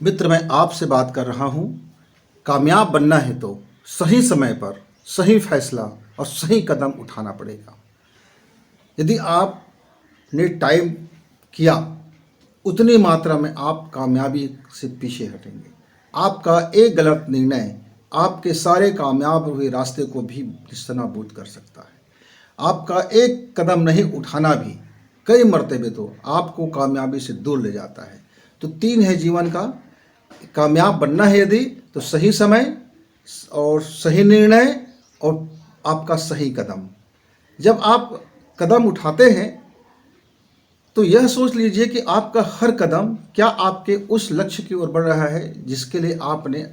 मित्र, मैं आपसे बात कर रहा हूँ। कामयाब बनना है तो सही समय पर सही फैसला और सही कदम उठाना पड़ेगा। यदि आपने टाइम किया, उतनी मात्रा में आप कामयाबी से पीछे हटेंगे। आपका एक गलत निर्णय आपके सारे कामयाब हुए रास्ते को भी निस्तेनाबूद कर सकता है। आपका एक कदम नहीं उठाना भी कई मर्तबे तो आपको कामयाबी से दूर ले जाता है। तो 3 है जीवन का। कामयाब बनना है यदि तो सही समय और सही निर्णय और आपका सही कदम। जब आप कदम उठाते हैं तो यह सोच लीजिए कि आपका हर कदम क्या आपके उस लक्ष्य की ओर बढ़ रहा है जिसके लिए आपने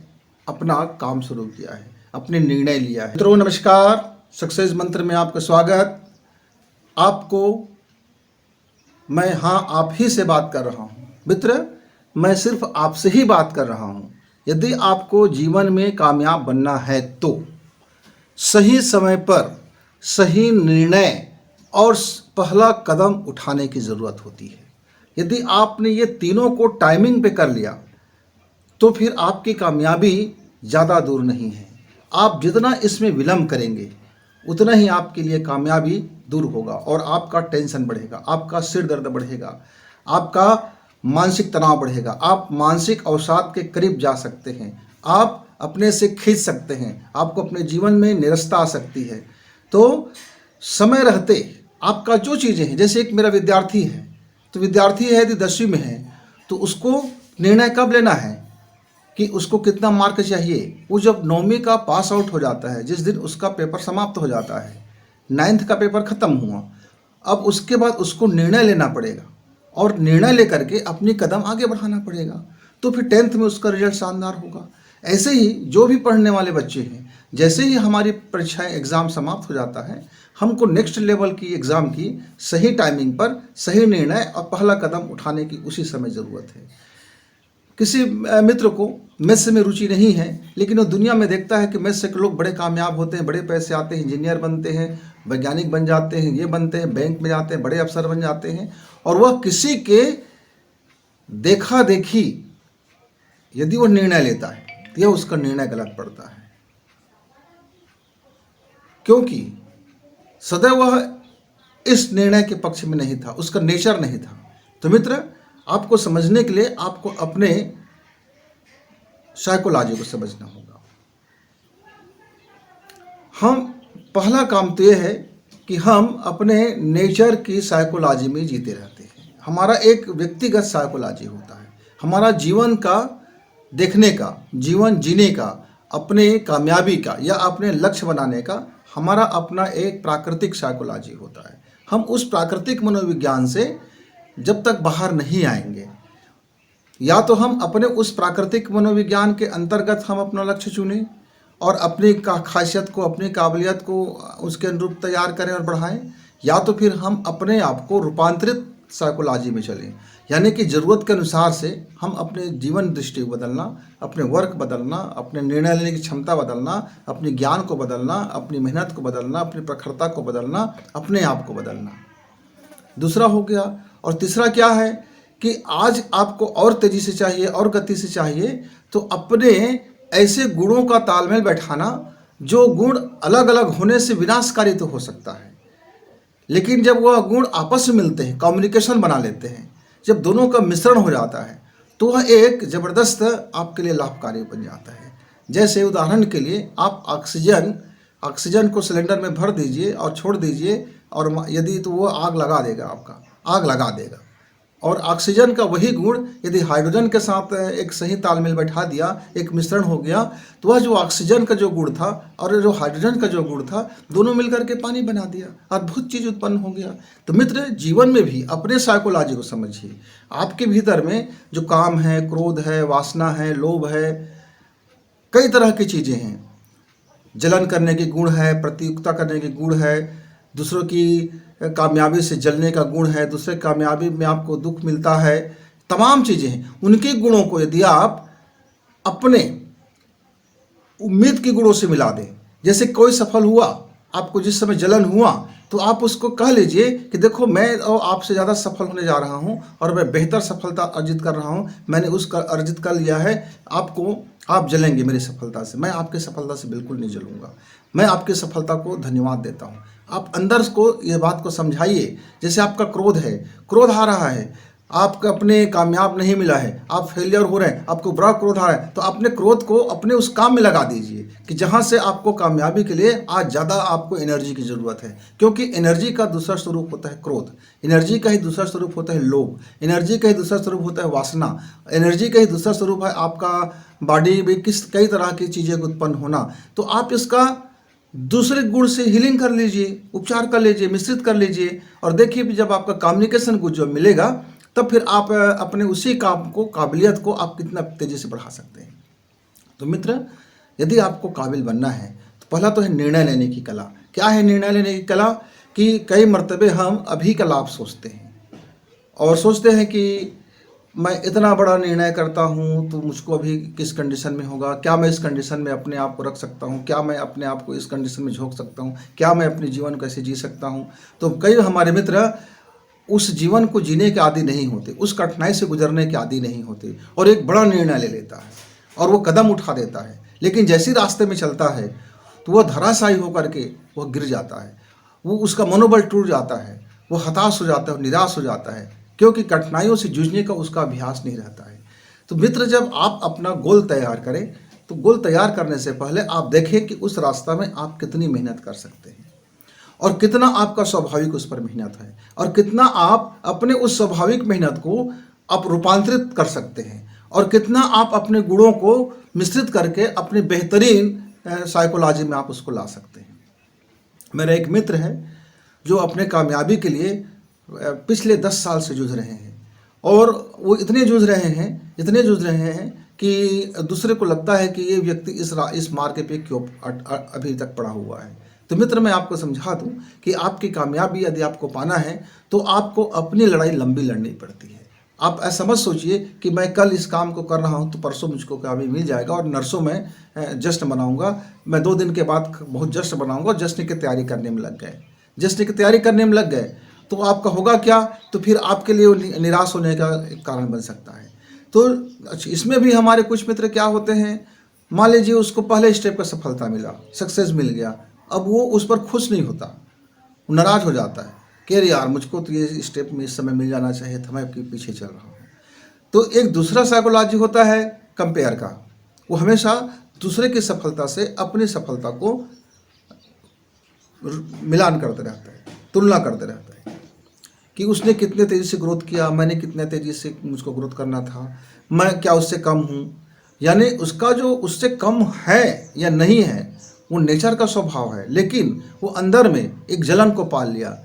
अपना काम शुरू किया है, अपने निर्णय लिया है। मित्रों नमस्कार, सक्सेस मंत्र में आपका स्वागत। आपको मैं आप ही से बात कर रहा हूँ। मित्र, मैं सिर्फ आपसे ही बात कर रहा हूँ। यदि आपको जीवन में कामयाब बनना है तो सही समय पर सही निर्णय और पहला कदम उठाने की ज़रूरत होती है। यदि आपने ये तीनों को टाइमिंग पे कर लिया तो फिर आपकी कामयाबी ज़्यादा दूर नहीं है। आप जितना इसमें विलम्ब करेंगे उतना ही आपके लिए कामयाबी दूर होगा और आपका टेंशन बढ़ेगा, आपका सिर दर्द बढ़ेगा, आपका मानसिक तनाव बढ़ेगा, आप मानसिक अवसाद के करीब जा सकते हैं, आप अपने से खींच सकते हैं, आपको अपने जीवन में निराशा आ सकती है। तो समय रहते आपका जो चीज़ें हैं, जैसे एक मेरा विद्यार्थी है, तो विद्यार्थी है यदि 10वीं में है तो उसको निर्णय कब लेना है कि उसको कितना मार्क चाहिए। वो जब 9वीं का पास आउट हो जाता है, जिस दिन उसका पेपर समाप्त हो जाता है, 9th का पेपर ख़त्म हुआ, अब उसके बाद उसको निर्णय लेना पड़ेगा और निर्णय लेकर के अपनी कदम आगे बढ़ाना पड़ेगा। तो फिर 10th में उसका रिजल्ट शानदार होगा। ऐसे ही जो भी पढ़ने वाले बच्चे हैं, जैसे ही हमारी परीक्षाएं एग्ज़ाम समाप्त हो जाता है, हमको नेक्स्ट लेवल की एग्ज़ाम की सही टाइमिंग पर सही निर्णय और पहला कदम उठाने की उसी समय ज़रूरत है। किसी मित्र को मैथ्स में रुचि नहीं है, लेकिन वो दुनिया में देखता है कि मैथ्स से लोग बड़े कामयाब होते हैं, बड़े पैसे आते हैं, इंजीनियर बनते हैं, वैज्ञानिक बन जाते हैं, ये बनते हैं, बैंक में जाते हैं, बड़े अफसर बन जाते हैं। और वह किसी के देखा देखी यदि वो निर्णय लेता है तो यह उसका निर्णय गलत पड़ता है, क्योंकि सदैव वह इस निर्णय के पक्ष में नहीं था, उसका नेचर नहीं था। तो मित्र, आपको समझने के लिए आपको अपने साइकोलॉजी को समझना होगा। हम पहला काम तो यह है कि हम अपने नेचर की साइकोलॉजी में जीते रहते हैं। हमारा एक व्यक्तिगत साइकोलॉजी होता है, हमारा जीवन का देखने का, जीवन जीने का, अपने कामयाबी का या अपने लक्ष्य बनाने का हमारा अपना एक प्राकृतिक साइकोलॉजी होता है। हम उस प्राकृतिक मनोविज्ञान से जब तक बाहर नहीं आएंगे, या तो हम अपने उस प्राकृतिक मनोविज्ञान के अंतर्गत हम अपना लक्ष्य चुनें और अपनी खासियत को, अपनी काबिलियत को उसके अनुरूप तैयार करें और बढ़ाएं, या तो फिर हम अपने आप को रूपांतरित साइकोलॉजी में चलें, यानी कि ज़रूरत के अनुसार से हम अपने जीवन दृष्टि को बदलना, अपने वर्क बदलना, अपने निर्णय लेने की क्षमता बदलना, अपने ज्ञान को बदलना, अपनी मेहनत को बदलना, अपनी प्रखरता को बदलना, अपने आप को बदलना। दूसरा हो गया। और तीसरा क्या है कि आज आपको और तेज़ी से चाहिए और गति से चाहिए, तो अपने ऐसे गुणों का तालमेल बैठाना जो गुण अलग अलग होने से विनाशकारी तो हो सकता है, लेकिन जब वह गुण आपस में मिलते हैं, कम्युनिकेशन बना लेते हैं, जब दोनों का मिश्रण हो जाता है तो वह एक ज़बरदस्त आपके लिए लाभकारी बन जाता है। जैसे उदाहरण के लिए आप ऑक्सीजन को सिलेंडर में भर दीजिए और छोड़ दीजिए, और यदि तो वो आग लगा देगा, आपका आग लगा देगा। और ऑक्सीजन का वही गुण यदि हाइड्रोजन के साथ एक सही तालमेल बैठा दिया, एक मिश्रण हो गया, तो वह जो ऑक्सीजन का जो गुण था और जो हाइड्रोजन का जो गुण था, दोनों मिलकर के पानी बना दिया, अद्भुत चीज़ उत्पन्न हो गया। तो मित्र, जीवन में भी अपने साइकोलॉजी को समझिए। आपके भीतर में जो काम है, क्रोध है, वासना है, लोभ है, कई तरह की चीज़ें हैं, जलन करने के गुण है, प्रतियोगिता करने के गुण है, दूसरों की कामयाबी से जलने का गुण है, दूसरे कामयाबी में आपको दुख मिलता है, तमाम चीज़ें हैं। उनके गुणों को यदि आप अपने उम्मीद के गुणों से मिला दें, जैसे कोई सफल हुआ, आपको जिस समय जलन हुआ तो आप उसको कह लीजिए कि देखो मैं आपसे ज़्यादा सफल होने जा रहा हूँ और मैं बेहतर सफलता अर्जित कर रहा हूँ, मैंने उसका अर्जित कर लिया है। आपको आप जलेंगे मेरी सफलता से, मैं आपकी सफलता से बिल्कुल नहीं जलूंगा। मैं आपकी सफलता को धन्यवाद देता हूँ। आप अंदर को ये बात को समझाइए। जैसे आपका क्रोध है, क्रोध आ रहा है, आपको अपने कामयाब नहीं मिला है, आप फेलियर हो रहे हैं, आपको बड़ा क्रोध आ रहा है, तो अपने क्रोध को अपने उस काम में लगा दीजिए कि जहाँ से आपको कामयाबी के लिए आज ज़्यादा आपको एनर्जी की ज़रूरत है। क्योंकि एनर्जी का दूसरा स्वरूप होता है क्रोध, एनर्जी का ही दूसरा स्वरूप होता है लोभ, एनर्जी का ही दूसरा स्वरूप होता है वासना, एनर्जी का ही दूसरा स्वरूप है आपका बॉडी में कई तरह की चीज़ें उत्पन्न होना। तो आप इसका दूसरे गुण से हीलिंग कर लीजिए, उपचार कर लीजिए, मिश्रित कर लीजिए, और देखिए जब आपका कम्युनिकेशन गुण जो मिलेगा तब फिर आप अपने उसी काम को, काबिलियत को आप कितना तेज़ी से बढ़ा सकते हैं। तो मित्र, यदि आपको काबिल बनना है तो पहला तो है निर्णय लेने की कला। क्या है निर्णय लेने की कला? कि कई मर्तबे हम अभी का लाभ सोचते हैं और सोचते हैं कि मैं इतना बड़ा निर्णय करता हूँ तो मुझको अभी किस कंडीशन में होगा, क्या मैं इस कंडीशन में अपने आप को रख सकता हूँ, क्या मैं अपने आप को इस कंडीशन में झोंक सकता हूँ, क्या मैं अपने जीवन को कैसे जी सकता हूँ। तो कई हमारे मित्र उस जीवन को जीने के आदी नहीं होते, उस कठिनाई से गुजरने के आदी नहीं होते, और एक बड़ा निर्णय ले लेता है और वो कदम उठा देता है, लेकिन जैसे रास्ते में चलता है तो वह धराशायी होकर के वह गिर जाता है, वो उसका मनोबल टूट जाता है, वो हताश हो जाता है, निराश हो जाता है, क्योंकि कठिनाइयों से जूझने का उसका अभ्यास नहीं रहता है। तो मित्र, जब आप अपना गोल तैयार करें तो गोल तैयार करने से पहले आप देखें कि उस रास्ता में आप कितनी मेहनत कर सकते हैं और कितना आपका स्वाभाविक उस पर मेहनत है, और कितना आप अपने उस स्वाभाविक मेहनत को आप रूपांतरित कर सकते हैं, और कितना आप अपने गुणों को मिश्रित करके अपने बेहतरीन साइकोलॉजी में आप उसको ला सकते हैं। मेरा एक मित्र है जो अपने कामयाबी के लिए पिछले 10 साल से जूझ रहे हैं, और वो इतने जूझ रहे हैं कि दूसरे को लगता है कि ये व्यक्ति इस मार्ग पे क्यों अभी तक पड़ा हुआ है। तो मित्र, मैं आपको समझा दूं कि आपकी कामयाबी यदि आपको पाना है तो आपको अपनी लड़ाई लंबी लड़नी पड़ती है। आप ऐसा मत सोचिए कि मैं कल इस काम को कर रहा हूं तो परसों मुझको कामयाबी मिल जाएगा और नरसों में जश्न मनाऊंगा, मैं 2 दिन के बाद बहुत जश्न मनाऊंगा, और जश्न की तैयारी करने में लग गए, जश्न की तैयारी करने में लग गए तो आपका होगा क्या? तो फिर आपके लिए निराश होने का एक कारण बन सकता है। तो इसमें भी हमारे कुछ मित्र क्या होते हैं, मान लीजिए उसको पहले स्टेप पर सफलता मिला, सक्सेस मिल गया, अब वो उस पर खुश नहीं होता, वो नाराज हो जाता है कि अरे यार मुझको तो ये स्टेप में इस समय मिल जाना चाहिए था, मैं पीछे चल रहा हूँ। तो एक दूसरा साइकोलॉजी होता है कंपेयर का, वो हमेशा दूसरे की सफलता से अपनी सफलता को मिलान करते रहता है, तुलना करते रहता है कि उसने कितने तेज़ी से ग्रोथ किया, मैंने कितने तेज़ी से मुझको ग्रोथ करना था, मैं क्या उससे कम हूँ। यानी उसका जो उससे कम है या नहीं है वो नेचर का स्वभाव है, लेकिन वो अंदर में एक जलन को पाल लिया।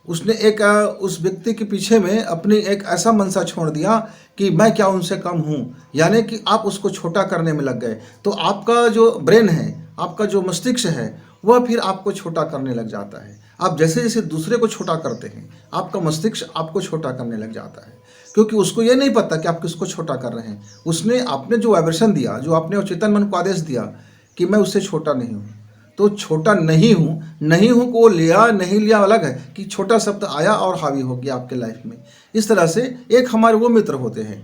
उसने एक उस व्यक्ति के पीछे में अपनी एक ऐसा मनसा छोड़ दिया कि मैं क्या उनसे कम हूँ, यानी कि आप उसको छोटा करने में लग गए। तो आपका जो ब्रेन है, आपका जो मस्तिष्क है, वह फिर आपको छोटा करने लग जाता है। आप जैसे जैसे दूसरे को छोटा करते हैं आपका मस्तिष्क आपको छोटा करने लग जाता है, क्योंकि उसको ये नहीं पता कि आप किसको छोटा कर रहे हैं। आपने जो वाइब्रेशन दिया, जो आपने चेतन मन को आदेश दिया कि मैं उससे छोटा नहीं हूँ, तो छोटा नहीं हूँ को लिया नहीं लिया अलग है कि छोटा शब्द आया और हावी हो गया आपके लाइफ में। इस तरह से एक हमारे वो मित्र होते हैं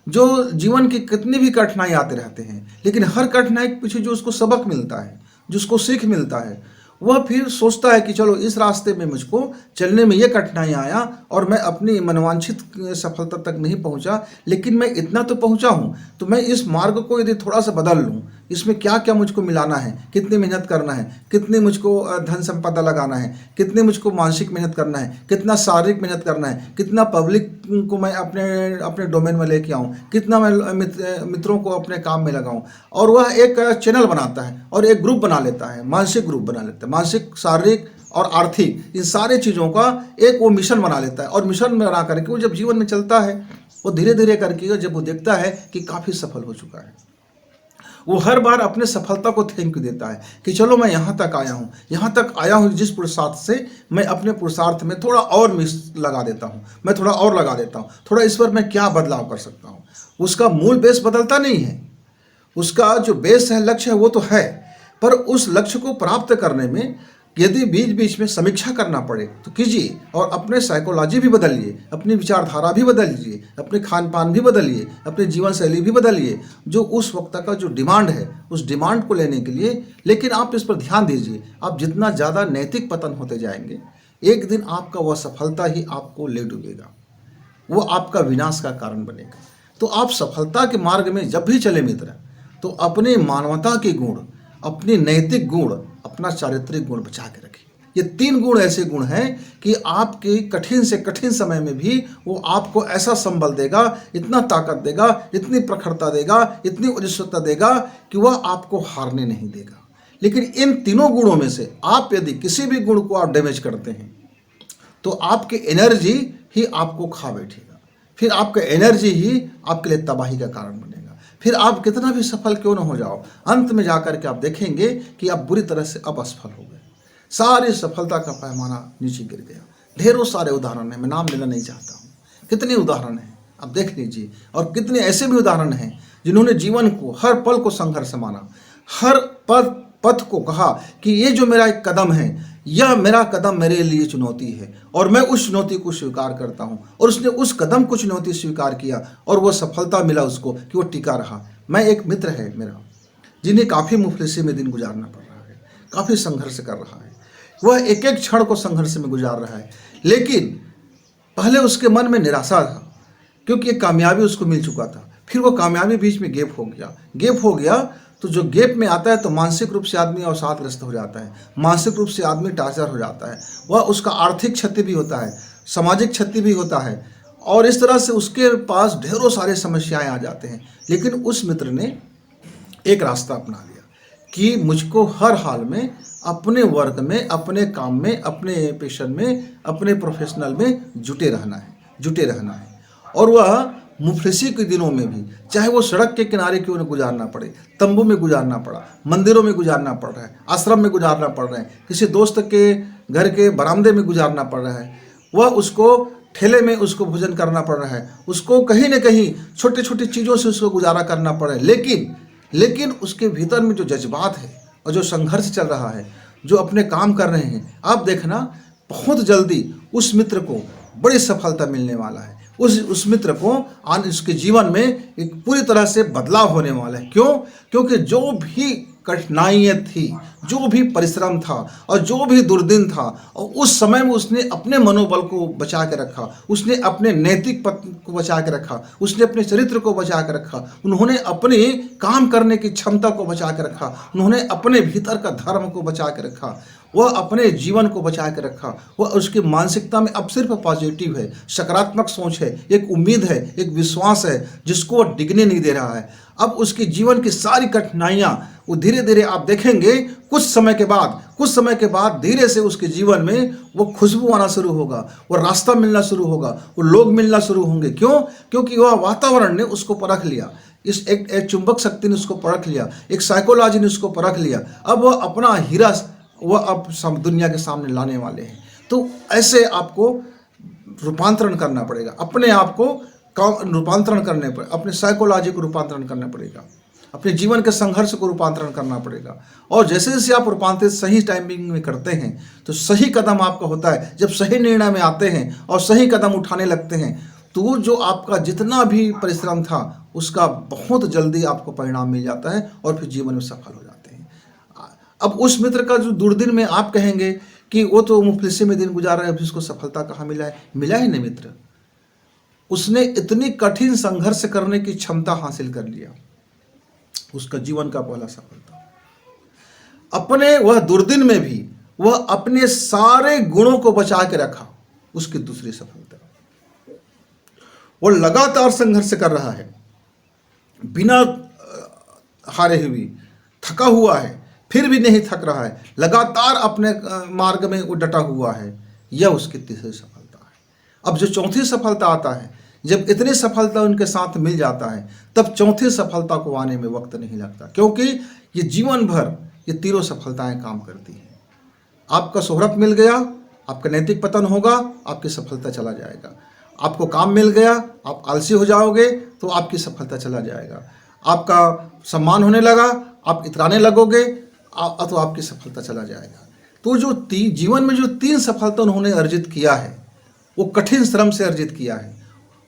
जो जीवन की कितनी भी कठिनाई आते रहते हैं, लेकिन हर कठिनाई के पीछे जो उसको सबक मिलता है, जिसको सीख मिलता है, वह फिर सोचता है कि चलो इस रास्ते में मुझको चलने में ये कठिनाई आया और मैं अपनी मनवांछित सफलता तक नहीं पहुंचा, लेकिन मैं इतना तो पहुंचा हूं, तो मैं इस मार्ग को यदि थोड़ा सा बदल लूं, इसमें क्या क्या मुझको मिलाना है, कितनी मेहनत करना है, कितनी मुझको धन संपदा लगाना है, कितनी मुझको मानसिक मेहनत करना है, कितना शारीरिक मेहनत करना है, कितना पब्लिक को मैं अपने अपने डोमेन में लेके आऊँ, कितना मैं मित्रों को अपने काम में लगाऊँ। और वह एक चैनल बनाता है और एक ग्रुप बना लेता है, मानसिक ग्रुप बना लेता है, मानसिक, शारीरिक और आर्थिक, इन सारे चीज़ों का एक वो मिशन बना लेता है। और मिशन बना करके वो जब जीवन में चलता है, वो धीरे धीरे करके जब वो देखता है कि काफ़ी सफल हो चुका है, वो हर बार अपने सफलता को थैंक यू देता है कि चलो मैं यहाँ तक आया हूँ जिस पुरुषार्थ से, मैं अपने पुरुषार्थ में थोड़ा और लगा देता हूँ, मैं थोड़ा और लगा देता हूँ, थोड़ा इस पर मैं क्या बदलाव कर सकता हूँ। उसका मूल बेस बदलता नहीं है, उसका जो बेस है, लक्ष्य है, वो तो है, पर उस लक्ष्य को प्राप्त करने में यदि बीच बीच में समीक्षा करना पड़े तो कीजिए, और अपने साइकोलॉजी भी बदलिए, अपनी विचारधारा भी बदलिए, अपने खान पान भी बदलिए, अपनी जीवन शैली भी बदलिए, जो उस वक्त का जो डिमांड है उस डिमांड को लेने के लिए। लेकिन आप इस पर ध्यान दीजिए, आप जितना ज़्यादा नैतिक पतन होते जाएंगे, एक दिन आपका वह सफलता ही आपको ले डूबेगा, वो आपका विनाश का कारण बनेगा। तो आप सफलता के मार्ग में जब भी चले मित्र, तो अपने मानवता के गुण, अपने नैतिक गुण, अपना चारित्रिक गुण बचा के रखें। ये 3 गुण ऐसे गुण हैं कि आपके कठिन से कठिन समय में भी वो आपको ऐसा संबल देगा, इतना ताकत देगा, इतनी प्रखरता देगा, इतनी ओजस्वता देगा कि वह आपको हारने नहीं देगा। लेकिन इन तीनों गुणों में से आप यदि किसी भी गुण को आप डैमेज करते हैं तो आपकी एनर्जी ही आपको खा बैठेगा, फिर आपका एनर्जी ही आपके लिए तबाही का कारण बनेगा। फिर आप कितना भी सफल क्यों न हो जाओ, अंत में जाकर के आप देखेंगे कि आप बुरी तरह से अब असफल हो गए, सारी सफलता का पैमाना नीचे गिर गया। ढेरों सारे उदाहरण हैं, मैं नाम लेना नहीं चाहता हूँ, कितने उदाहरण हैं आप देख लीजिए। और कितने ऐसे भी उदाहरण हैं जिन्होंने जीवन को हर पल को संघर्ष माना, हर पथ को कहा कि ये जो मेरा एक कदम है, यह मेरा कदम मेरे लिए चुनौती है और मैं उस चुनौती को स्वीकार करता हूँ। और उसने उस कदम को चुनौती स्वीकार किया और वो सफलता मिला उसको कि वो टिका रहा। मैं एक मित्र है मेरा, जिन्हें काफ़ी मुफलिसी में दिन गुजारना पड़ रहा है, काफ़ी संघर्ष कर रहा है, वह एक एक क्षण को संघर्ष में गुजार रहा है। लेकिन पहले उसके मन में निराशा था क्योंकि एक कामयाबी उसको मिल चुका था, फिर वो कामयाबी बीच में गैप हो गया। तो जो गैप में आता है तो मानसिक रूप से आदमी अवसादग्रस्त हो जाता है, मानसिक रूप से आदमी टार्चर हो जाता है, वह उसका आर्थिक क्षति भी होता है, सामाजिक क्षति भी होता है, और इस तरह से उसके पास ढेरों सारे समस्याएं आ जाते हैं। लेकिन उस मित्र ने एक रास्ता अपना लिया कि मुझको हर हाल में अपने वर्क में, अपने काम में, अपने पैशन में, अपने प्रोफेशनल में जुटे रहना है। और वह मुफलिसी के दिनों में भी, चाहे वो सड़क के किनारे क्यों न गुजारना पड़े, तंबू में गुजारना पड़ा, मंदिरों में गुजारना पड़ रहा है, आश्रम में गुजारना पड़ रहा है, किसी दोस्त के घर के बरामदे में गुजारना पड़ रहा है, वह उसको ठेले में उसको भोजन करना पड़ रहा है, उसको कहीं न कहीं छोटी छोटी चीज़ों से उसको गुजारा करना पड़ रहा है। लेकिन उसके भीतर में जो जज्बात है और जो संघर्ष चल रहा है, जो अपने काम कर रहे हैं, आप देखना बहुत जल्दी उस मित्र को बड़ी सफलता मिलने वाला है। उस मित्र को उसके जीवन में एक पूरी तरह से बदलाव होने वाला है। क्यों? क्योंकि जो भी कठिनाइयाँ थी, जो भी परिश्रम था और जो भी दुर्दिन था, और उस समय में उसने अपने मनोबल को बचा के रखा, उसने अपने नैतिक पथ को बचा के रखा, उसने अपने चरित्र को बचा के रखा, उन्होंने अपने काम करने की क्षमता को बचा के रखा, उन्होंने अपने भीतर का धर्म को बचा के रखा, वह अपने जीवन को बचा के रखा। वह उसकी मानसिकता में अब सिर्फ पॉजिटिव है, सकारात्मक सोच है, एक उम्मीद है, एक विश्वास है जिसको वह डिगने नहीं दे रहा है। अब उसके जीवन की सारी कठिनाइयाँ वो धीरे धीरे आप देखेंगे कुछ समय के बाद धीरे से उसके जीवन में वो खुशबू आना शुरू होगा, वो रास्ता मिलना शुरू होगा, वो लोग मिलना शुरू होंगे। क्यों? क्योंकि वह वातावरण ने उसको परख लिया, इस एक चुंबक शक्ति ने उसको परख लिया, एक साइकोलॉजी ने उसको परख लिया। अब वह अपना हीरा वह अब दुनिया के सामने लाने वाले हैं। तो ऐसे आपको रूपांतरण करना पड़ेगा, अपने आप को रूपांतरण करने पर, अपने साइकोलॉजी को रूपांतरण करना पड़ेगा, अपने जीवन के संघर्ष को रूपांतरण करना पड़ेगा। और जैसे जैसे आप रूपांतरित सही टाइमिंग में करते हैं तो सही कदम आपका होता है। जब सही निर्णय में आते हैं और सही कदम उठाने लगते हैं तो जो आपका जितना भी परिश्रम था उसका बहुत जल्दी आपको परिणाम मिल जाता है और फिर जीवन में सफल हो जाते हैं। अब उस मित्र का जो दुर्दिन में आप कहेंगे कि वो तो मुफलिसी में दिन गुजार रहा है, अभी उसको सफलता कहाँ मिला है? मिला ही नहीं मित्र, उसने इतनी कठिन संघर्ष करने की क्षमता हासिल कर लिया, उसका जीवन का पहला सफलता। अपने वह दुर्दिन में भी वह अपने सारे गुणों को बचा के रखा, उसकी दूसरी सफलता। वो लगातार संघर्ष कर रहा है, बिना हारे हुए, थका हुआ है, फिर भी नहीं थक रहा है, लगातार अपने मार्ग में वो डटा हुआ है। यह उसकी तीसरी सफलता है। अब जो चौथी सफलता आता है, जब इतनी सफलता उनके साथ मिल जाता है तब चौथी सफलता को आने में वक्त नहीं लगता, क्योंकि ये जीवन भर ये तीनों सफलताएं काम करती हैं। आपका शोहरत मिल गया, आपका नैतिक पतन होगा, आपकी सफलता चला जाएगा। आपको काम मिल गया, आप आलसी हो जाओगे तो आपकी सफलता चला जाएगा। आपका सम्मान होने लगा, आप इतराने लगोगे तो आपकी सफलता चला जाएगा। तो जो जीवन में जो 3 सफलता उन्होंने अर्जित किया है, वो कठिन श्रम से अर्जित किया है।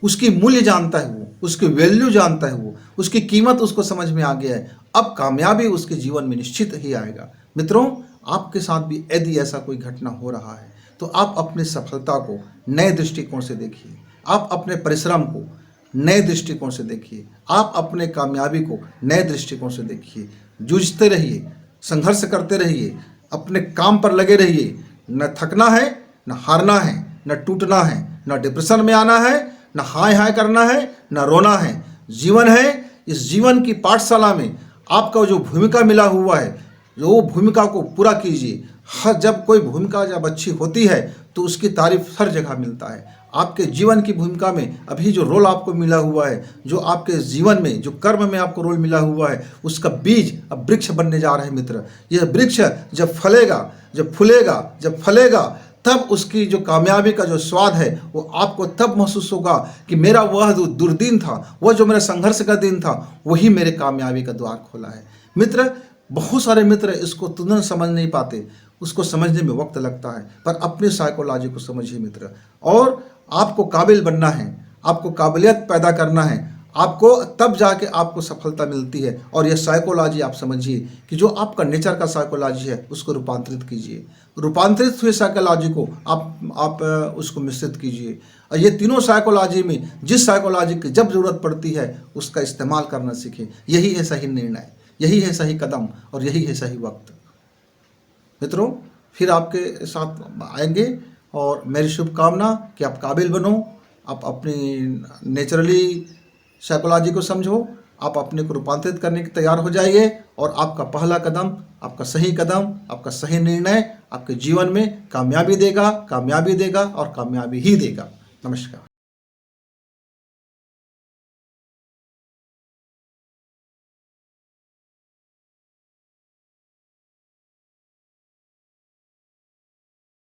उसकी मूल्य जानता है वो, उसकी वैल्यू जानता है वो, उसकी कीमत उसको समझ में आ गया है। अब कामयाबी उसके जीवन में निश्चित ही आएगा। मित्रों, आपके साथ भी यदि ऐसा कोई घटना हो रहा है तो आप अपनी सफलता को नए दृष्टिकोण से देखिए, आप अपने परिश्रम को नए दृष्टिकोण से देखिए, आप अपने कामयाबी को नए दृष्टिकोण से देखिए। जूझते रहिए, संघर्ष करते रहिए, अपने काम पर लगे रहिए। न थकना है, न हारना है, न टूटना है, न डिप्रेशन में आना है, न हाय हाय करना है, न रोना है। जीवन है, इस जीवन की पाठशाला में आपका जो भूमिका मिला हुआ है, वो भूमिका को पूरा कीजिए। हर जब कोई भूमिका जब अच्छी होती है तो उसकी तारीफ हर जगह मिलता है। आपके जीवन की भूमिका में अभी जो रोल आपको मिला हुआ है, जो आपके जीवन में जो कर्म में आपको रोल मिला हुआ है, उसका बीज अब वृक्ष बनने जा रहा है। मित्र, यह वृक्ष जब फलेगा, जब फूलेगा, जब फलेगा, तब उसकी जो कामयाबी का जो स्वाद है वो आपको तब महसूस होगा कि मेरा वह जो दुर्दिन था, वह जो मेरा संघर्ष का दिन था, वही मेरे कामयाबी का द्वार खोला है। मित्र, बहुत सारे मित्र इसको तुरंत समझ नहीं पाते, उसको समझने में वक्त लगता है, पर अपनी साइकोलॉजी को समझिए मित्र। और आपको काबिल बनना है, आपको काबिलियत पैदा करना है, आपको तब जाके आपको सफलता मिलती है। और यह साइकोलॉजी आप समझिए कि जो आपका नेचर का साइकोलॉजी है उसको रूपांतरित कीजिए। रूपांतरित हुए साइकोलॉजी को आप उसको मिश्रित कीजिए। और ये तीनों साइकोलॉजी में जिस साइकोलॉजी की जब ज़रूरत पड़ती है उसका इस्तेमाल करना सीखें। यही है सही निर्णय, यही है सही कदम और यही है सही वक्त। मित्रों, फिर आपके साथ आएंगे और मेरी शुभकामना कि आप काबिल बनो, आप अपनी नेचुरली साइकोलॉजी को समझो, आप अपने को रूपांतरित करने के तैयार हो जाइए और आपका पहला कदम, आपका सही कदम, आपका सही निर्णय आपके जीवन में कामयाबी देगा, कामयाबी देगा और कामयाबी ही देगा। नमस्कार।